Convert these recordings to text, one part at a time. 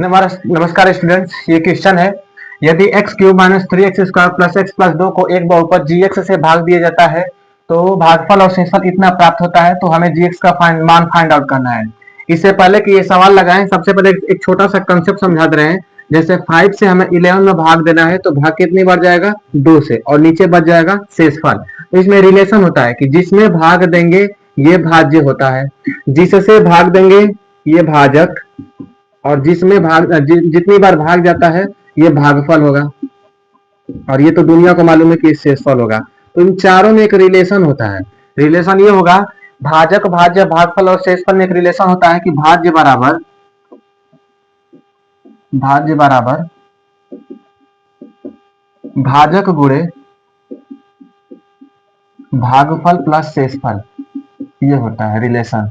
नमस्कार स्टूडेंट्स, ये क्वेश्चन है। यदि x cube minus three x square plus x plus दो को एक बहुपद जी एक्स से भाग दिया जाता है तो भागफल और शेषफल इतना प्राप्त होता है, तो हमें जी एक्स का मान फाइंड आउट करना है। इससे पहले कि ये सवाल लगाएं, सबसे पहले एक छोटा सा कंसेप्ट समझा दे रहे हैं। जैसे 5 से हमें 11 में भाग देना है तो भाग कितनी बार जाएगा, 2 से, और नीचे बच जाएगा शेषफल। तो इसमें रिलेशन होता है कि जिसमें भाग देंगे ये भाज्य होता है, जिससे भाग देंगे ये भाजक, और जितनी बार भाग जाता है ये भागफल होगा, और ये तो दुनिया को मालूम है कि शेषफल होगा। तो इन चारों में एक रिलेशन होता है। रिलेशन ये होगा, भाजक भाज्य भागफल और शेषफल में एक रिलेशन होता है कि भाज्य बराबर भाजक गुणे भागफल प्लस शेषफल, ये होता है रिलेशन।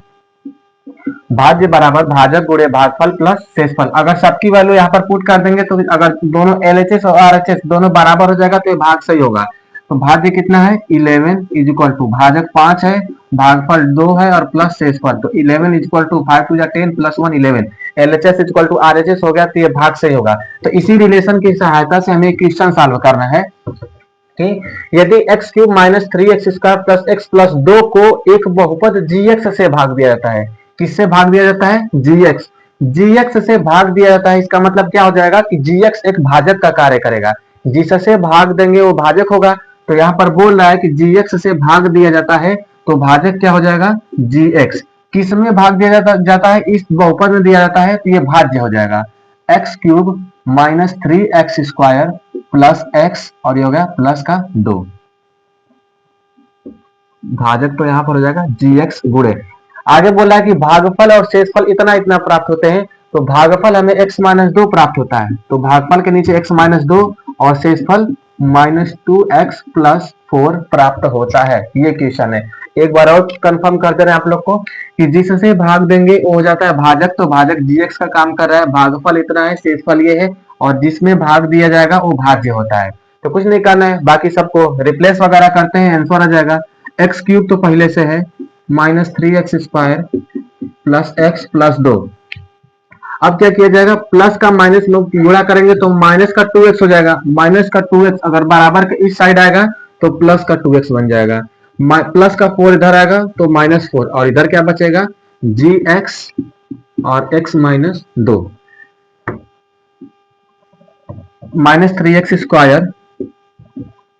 भाज्य बराबर भाजक गुणे भागफल प्लस शेषफल। अगर सबकी वैल्यू यहाँ पर पुट कर देंगे तो अगर दोनों एलएचएस और आरएचएस दोनों बराबर हो जाएगा तो ये भाग सही होगा। तो भाज्य कितना है, 11 इज इक्वल टू भाजक 5 है, भागफल 2 है और प्लस शेषफल, तो 11 is equal to 5 to 10 plus 1 11। LHS is equal to RHS हो गया, तो ये भाग सही होगा। तो इसी रिलेशन की सहायता से हमें क्वेश्चन सॉल्व करना है कि यदि x cube minus three x square plus x plus दो को एक बहुपद जी एक्स से भाग दिया जाता है। किससे भाग दिया जाता है, जी एक्स। जी एक्स से भाग दिया जाता है, इसका मतलब क्या हो जाएगा कि जी एक्स एक भाजक का कार्य करेगा। जिससे भाग देंगे वो भाजक होगा। तो यहाँ पर बोल रहा है कि जी एक्स से भाग दिया जाता है तो भाजक क्या हो जाएगा, जी एक्स। किस में भाग दिया जाता है, इस बहुपद में दिया जाता है, तो ये भाज्य हो जाएगा। X cube minus three x square plus x, और ये हो गया प्लस का 2, भाजक तो यहां पर हो जाएगा जी एक्स गुणे। आगे बोला है कि भागफल और शेषफल इतना इतना प्राप्त होते हैं, तो भागफल हमें x माइनस दो प्राप्त होता है, तो भागफल के नीचे x माइनस दो और शेषफल minus two x plus four प्राप्त होता है। ये क्वेश्चन है। एक बार और कंफर्म कर दे रहे हैं आप लोग को कि जिससे भाग देंगे वो हो जाता है भाजक, तो भाजक जी एक्स का काम कर रहा है, भागफल इतना है, शेषफल ये है, और जिसमें भाग दिया जाएगा वो भाज्य होता है। तो कुछ नहीं करना है, बाकी सबको रिप्लेस वगैरह करते हैं, आंसर आ जाएगा। एक्स क्यूब तो पहले से है, minus three x square plus x plus दो। अब क्या किया जाएगा, प्लस का माइनस में गुणा करेंगे तो माइनस का टू एक्स हो जाएगा। माइनस का टू एक्स अगर बराबर के इस साइड आएगा तो प्लस का टू एक्स बन जाएगा। प्लस का फोर इधर आएगा तो माइनस फोर, और इधर क्या बचेगा, जी एक्स और एक्स माइनस दो। Minus three x square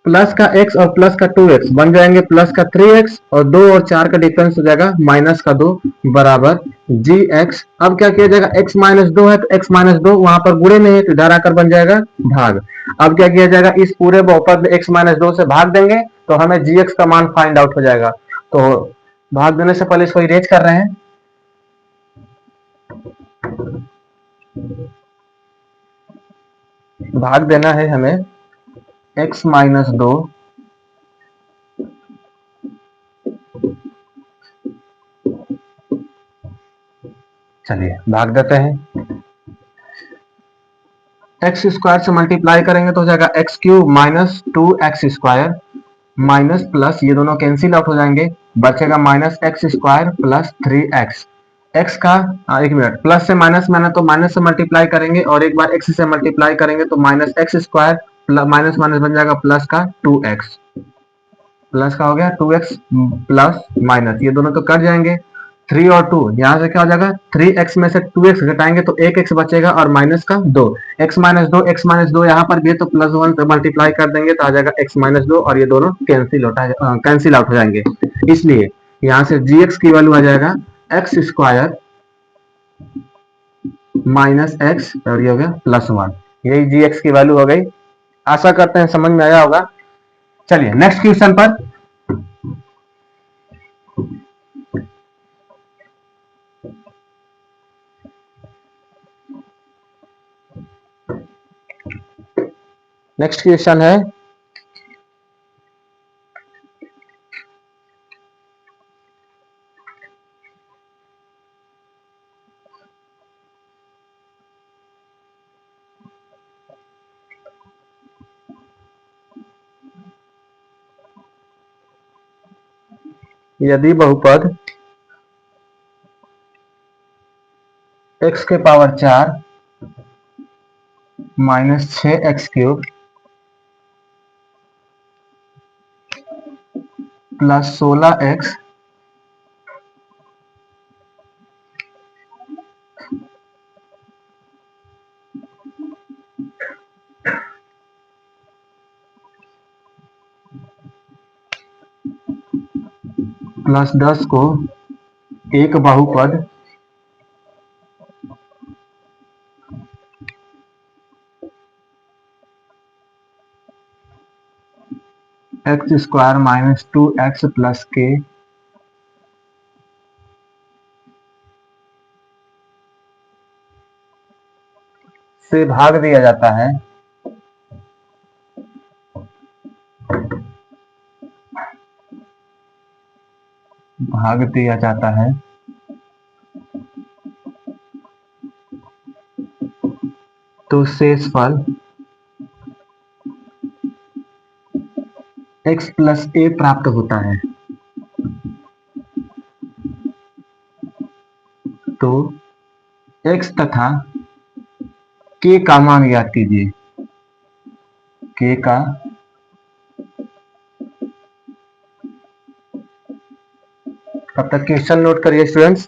plus का x और प्लस का टू एक्स बन जाएंगे प्लस का थ्री एक्स, और दो और चार का डिफरेंस हो जाएगा माइनस का दो बराबर जी एक्स। अब क्या किया जाएगा, x माइनस दो है तो x माइनस दो वहां पर गुणे में है तो इधर आकर बन जाएगा भाग। अब क्या किया जाएगा, इस पूरे बहुपद में x माइनस दो से भाग देंगे तो हमें जी एक्स का मान फाइंड आउट हो जाएगा। तो भाग देने से पहले इसको इरेज कर रहे हैं। भाग देना है हमें x माइनस दो चलिए भाग देते हैं। एक्स स्क्वायर से मल्टीप्लाई करेंगे तो हो जाएगा x cube minus two x square minus plus, ये दोनों कैंसिल आउट हो जाएंगे, बचेगा minus x square plus three x. X का एक मिनट, प्लस से माइनस में ना तो माइनस से मल्टीप्लाई करेंगे, और एक बार एक्स से मल्टीप्लाई करेंगे तो minus x square minus minus बन जाएगा प्लस का टू एक्स। प्लस का हो गया टू एक्स प्लस माइनस, ये दोनों तो कट जाएंगे। थ्री और टू यहाँ से क्या हो जाएगा, थ्री एक्स में से टू एक्स घटाएंगे तो एक एक्स बचेगा और माइनस का दो। एक्स माइनस दो यहाँ पर भी है तो प्लस वन से मल्टीप्लाई कर देंगे तो आ जाएगा एक्स माइनस दो, और ये दोनों कैंसिल आउट हो जाएंगे। इसलिए यहाँ से जी एक्स की वैल्यू आ जाएगा एक्स स्क्वायर माइनस एक्स, और ये हो गया प्लस वन। यही जी एक्स की वैल्यू हो गई। आशा करते हैं समझ में आया होगा। चलिए नेक्स्ट क्वेश्चन पर। नेक्स्ट क्वेश्चन है, यदि बहुपद x के पावर चार -6x³ प्लस 16x प्लस 10 को एक बहुपद x² - 2x + k से भाग दिया जाता है। तो शेषफल x + a प्राप्त होता है। तो x तथा k का मान ज्ञात कीजिए। k का तब तक क्वेश्चन नोट करिए स्टूडेंट्स।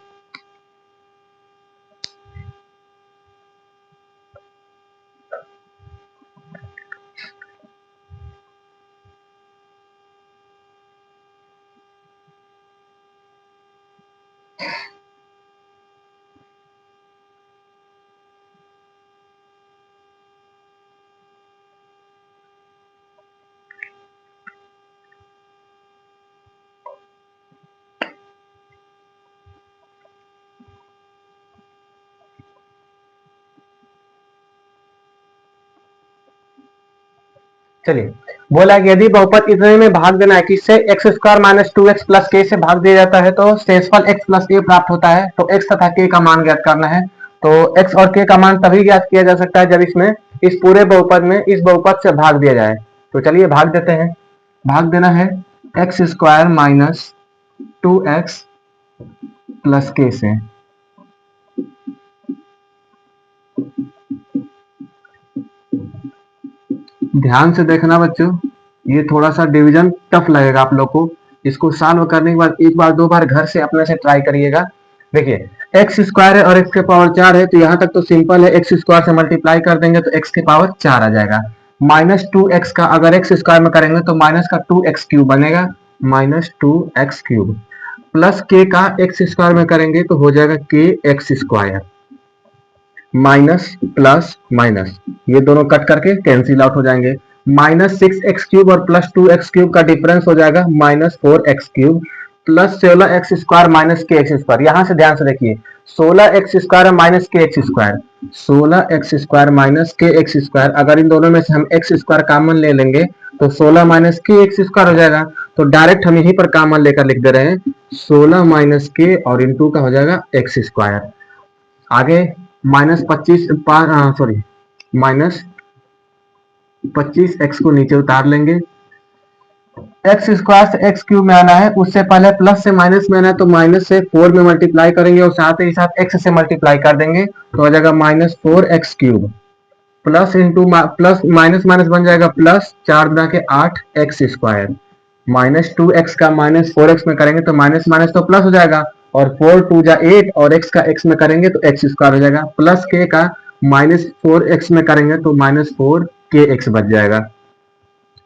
चलिए, बोला कि यदि बहुपद इतने में भाग देना है, किससे x² - 2x + k से भाग दिया जाता है तो शेषफल x + a प्राप्त होता है। तो x तथा k का मान ज्ञात करना है। तो x और k का मान तभी ज्ञात किया जा सकता है जब इसमें इस पूरे बहुपद में इस बहुपद से भाग दिया जाए। तो चलिए भाग देते हैं। भाग देना है x² - 2x + k से। ध्यान से देखना बच्चों, ये थोड़ा सा डिवीजन टफ लगेगा आप लोग को। इसको सॉल्व करने के बाद एक बार दो बार घर से अपने से ट्राई करिएगा। देखिए x² है और x के पावर 4 है, तो यहाँ तक तो सिंपल है। x² से मल्टीप्लाई कर देंगे तो x के पावर 4 आ जाएगा। -2x का अगर x² में करेंगे तो माइनस का 2x³ बनेगा, -2x³ प्लस k का x² में करेंगे तो हो जाएगा kx²। माइनस प्लस माइनस ये दोनों कट करके कैंसिल आउट हो जाएंगे। -6x³ और +2x³ का डिफरेंस हो जाएगा -4x³ प्लस 16x² - kx²। यहां से ध्यान से देखिए 16x² - kx², 16x² - kx²। अगर इन दोनों में से हम x² कॉमन ले लेंगे तो 16 - kx² हो जाएगा। तो डायरेक्ट हम यहीं पर कॉमन लेकर लिख दे रहे हैं 16 - k और इंटू का हो जाएगा x²। आगे -25x को नीचे उतार लेंगे। x² से x³ में आना है, उससे पहले प्लस से माइनस में आना है, तो माइनस से 4 में मल्टीप्लाई करेंगे और साथ ही साथ x से मल्टीप्लाई कर देंगे तो हो जाएगा -4x³ plus into plus minus minus बन जाएगा प्लस 4 गुना के 8x²। -2x का -4x में करेंगे तो माइनस माइनस तो प्लस हो जाएगा और 4 2 जा 8 और x का x में करेंगे तो x² हो जाएगा। प्लस k का -4x में करेंगे तो -4kx बच जाएगा।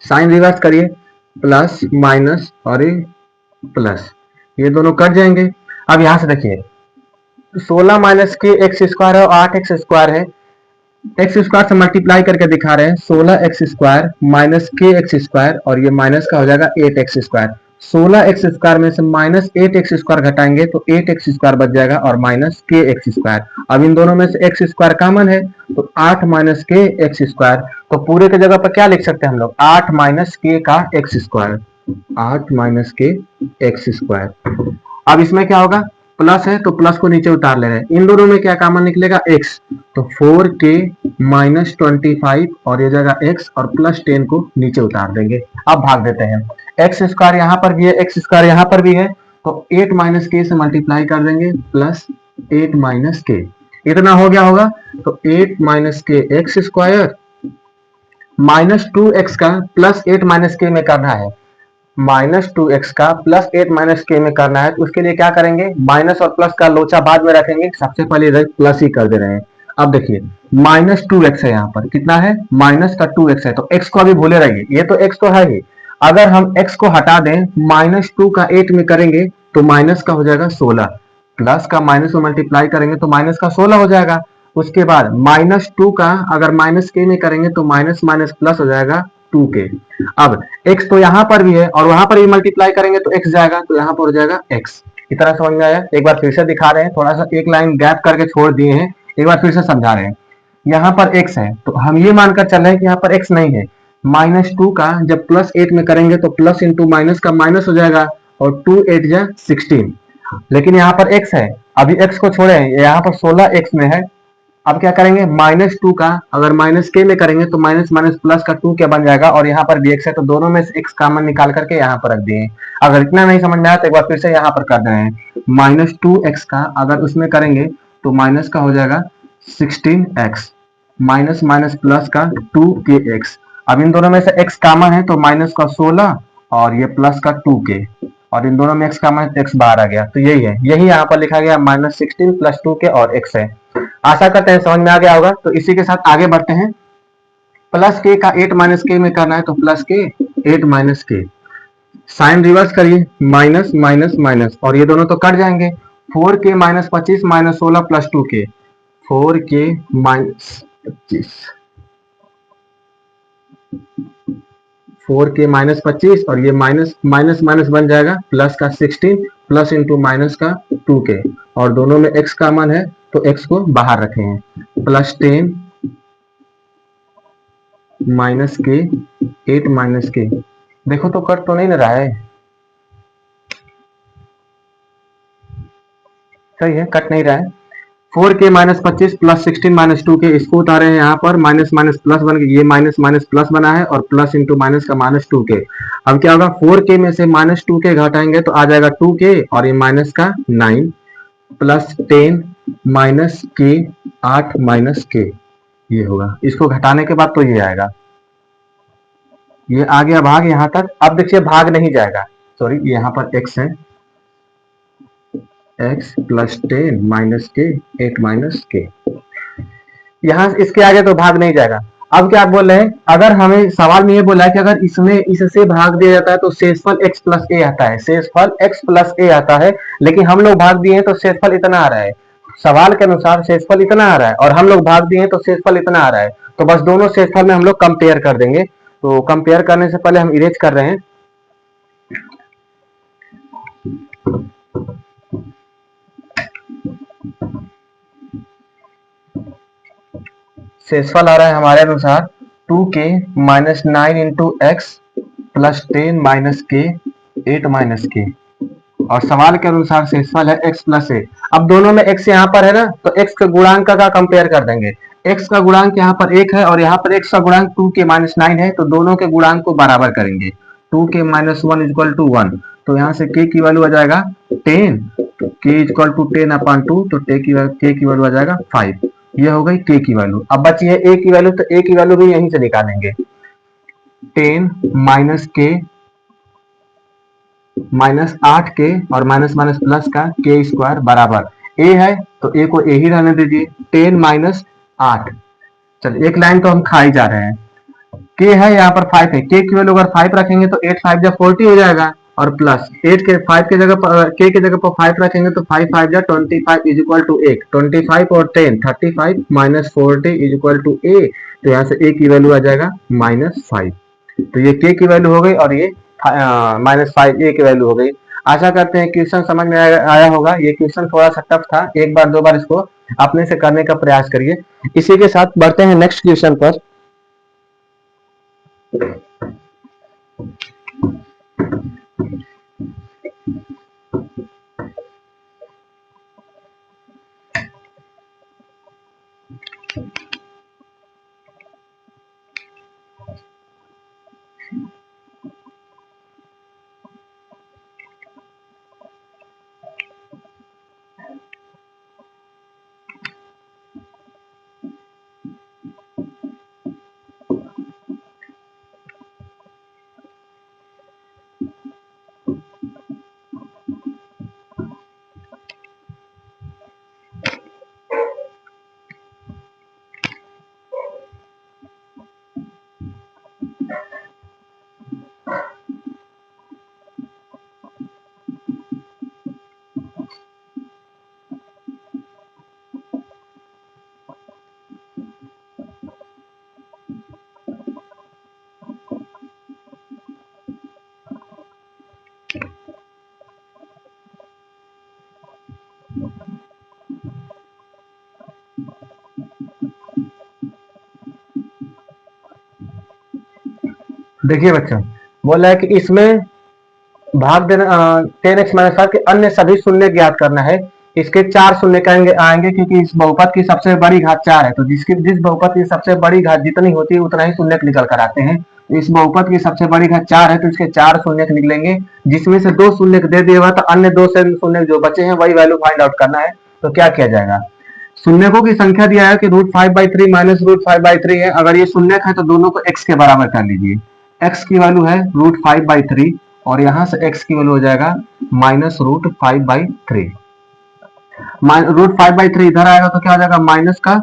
साइन रिवर्स करिए, प्लस माइनस और प्लस ये दोनों कट जाएंगे। अब यहां से देखिए 16 - kx² है और 8x² है। x² से मल्टीप्लाई करके दिखा रहे हैं 16x² - kx² और ये माइनस का हो जाएगा 8x²। 16x² में से -8x² घटाएंगे तो 8x² बच जाएगा और -kx²। अब इन दोनों में से x² कॉमन है तो 8 - kx²। तो पूरे की जगह पर क्या लिख सकते हैं हम लोग 8 - k का x², 8 - k x²। अब इसमें क्या होगा प्लस है तो प्लस को नीचे उतार ले रहे हैं। इन दोनों में क्या कॉमन निकलेगा x, तो 4k - 25 और ये जगह x और +10 को नीचे उतार देंगे। अब भाग देते हैं x² यहाँ पर भी है, x² यहाँ पर भी है, तो 8 - k से मल्टीप्लाई कर देंगे +8 - k इतना हो गया होगा। तो 8 - k x² -2x का +8 - k में करना है, -2x का +8 - k में करना है, तो उसके लिए क्या करेंगे, माइनस और प्लस का लोचा बाद में रखेंगे, सबसे पहले इधर प्लस ही कर दे रहे हैं। अब देखिए -2x है, यहाँ पर कितना है, -2x है, तो x को अभी भूले रहिए, ये तो x तो है ही। अगर हम x को हटा दें, -2 का 8 में करेंगे तो माइनस का हो जाएगा 16, प्लस का माइनस में मल्टीप्लाई करेंगे तो माइनस का 16 हो जाएगा। उसके बाद -2 का अगर -k में करेंगे तो माइनस माइनस प्लस हो जाएगा 2k। अब x तो यहाँ पर भी है और वहां पर भी मल्टीप्लाई करेंगे तो x जाएगा, तो यहाँ पर हो जाएगा x। इतना समझ में आया? एक बार फिर से दिखा रहे हैं, थोड़ा सा एक लाइन गैप करके छोड़ दिए हैं, एक बार फिर से समझा रहे हैं। यहाँ पर x है तो हम ये मानकर चल रहे हैं कि यहाँ पर x नहीं है। -2 का जब +8 में करेंगे तो प्लस इंटू माइनस का माइनस हो जाएगा, और 2 8 जा 16, लेकिन यहाँ पर x है, अभी x को छोड़े, यहाँ पर 16 x में है। अब क्या करेंगे, -2 का अगर -k में करेंगे तो माइनस माइनस प्लस का 2 क्या बन जाएगा, और यहाँ पर भी x है तो दोनों में से x कॉमन निकाल करके यहाँ पर रख दिए। अगर इतना नहीं समझ में आया तो एक बार फिर से यहाँ पर कर रहे हैं, -2x का अगर उसमें करेंगे तो माइनस का हो जाएगा 16x, माइनस माइनस प्लस का 2kx। अब इन दोनों में से x कॉमन है तो माइनस का 16 और ये प्लस का 2k, और इन दोनों में x कॉमन है तो x बाहर आ गया, तो यही है, यही यहाँ पर लिखा गया -16 + 2k और x है। आशा करते हैं समझ में आ गया होगा। तो इसी के साथ आगे बढ़ते हैं। +k का 8 - k में करना है तो +k 8 - k, साइन रिवर्स करिए, माइनस माइनस माइनस, और ये दोनों तो कट जाएंगे। 4k - 25 - 16 + 2k, 4k - 25, 4k - 25, और ये माइनस माइनस माइनस बन जाएगा प्लस का 16, प्लस इंटू माइनस का 2k, और दोनों में x कॉमन है तो x को बाहर रखे हैं, +10 -k 8 - k। देखो तो कट तो नहीं ना रहा है, सही है, कट नहीं रहा है। 4k - 25 + 16 - 2k, इसको उतारे हैं यहाँ पर, माइनस माइनस प्लस बन गया, ये माइनस माइनस प्लस बना है, और प्लस इंटू माइनस का -2k। अब क्या होगा, 4k में से -2k घटाएंगे तो आ जाएगा 2k, और ये माइनस का 9, +10 -k 8 - k, ये होगा। इसको घटाने के बाद तो ये आएगा, ये आ गया भाग यहाँ तक। अब देखिए भाग नहीं जाएगा, सॉरी, यहाँ पर x है, x +10 -k 8 - k, यहाँ इसके आगे तो भाग नहीं जाएगा। अब क्या बोल रहे हैं, अगर हमें सवाल में ये बोला है कि अगर इसमें इससे भाग दिया जाता है तो शेषफल x + a आता है, शेषफल x + a आता है, लेकिन हम लोग भाग दिए हैं तो शेषफल इतना आ रहा है। सवाल के अनुसार शेषफल इतना आ रहा है और हम लोग भाग दिए हैं तो शेषफल इतना आ रहा है, तो बस दोनों शेषफल में हम लोग कंपेयर कर देंगे। तो कंपेयर करने से पहले हम इरेज कर रहे हैं। शेषफल आ रहा है हमारे अनुसार 2k - 9 × x +10 - k 8 - k, और सवाल के अनुसार शेषफल है x + a। अब दोनों में x यहाँ पर है ना, तो x का गुणांक का कंपेयर कर देंगे। x का गुणांक यहाँ पर 1 है और यहाँ पर x का गुणांक 2k - 9 है, तो दोनों के गुणांक को बराबर करेंगे। 2k - 1 = 1, तो यहाँ से k की वैल्यू आ जाएगा 10, तो k = 10/2, तो k की वैल्यू आ जाएगा 5। ये हो गई k की वैल्यू। अब बची है a की वैल्यू, तो a की वैल्यू भी यहीं से निकालेंगे। 10 - k -8k, और माइनस माइनस प्लस का k² बराबर a है, तो a को a ही रहने दीजिए, 10 - 8। चलिए एक लाइन तो हम खा ही जा रहे हैं। k है यहाँ पर 5 है, k की वैल्यू अगर 5 रखेंगे तो 8 5 जा 40 हो जाएगा, और प्लस 8 के 5 के जगह पर k के जगह पर 5 रखेंगे तो 5 5 जा 25 = 8, 25 और 10 35 - 40 = a, तो यहाँ से a की वैल्यू आ जाएगा -5। तो ये k की वैल्यू हो गई, और ये -5 a की वैल्यू हो गई। आशा करते हैं क्वेश्चन समझ में आया होगा। ये क्वेश्चन थोड़ा सा टफ था, एक बार दो बार इसको अपने से करने का प्रयास करिए। इसी के साथ बढ़ते हैं नेक्स्ट क्वेश्चन पर। देखिए बच्चों, बोला है कि इसमें भाग देना 10x-5 के अन्य सभी शून्य ज्ञात करना है। इसके 4 शून्य आएंगे क्योंकि इस बहुपद की सबसे बड़ी घात 4 है, तो जिस बहुपद की सबसे बड़ी घात जितनी होती है उतना ही शून्य निकल कर आते हैं। इस बहुपद की सबसे बड़ी घात 4 है तो इसके 4 शून्य निकलेंगे, जिसमें से 2 शून्य दे दिया हुआ, तो अन्य 2 से शून्य जो बचे हैं वही वैल्यू फाइंड आउट करना है। तो क्या किया जाएगा, शून्यकों की संख्या दिया है कि √5/3 माइनस √5/3 है। अगर ये शून्य है तो दोनों को x के बराबर कर लीजिए। x की वैल्यू है √5/3 और यहां से x की वैल्यू हो जाएगा माइनस √5/3। √5/3 इधर आएगा तो क्या हो जाएगा, माइनस का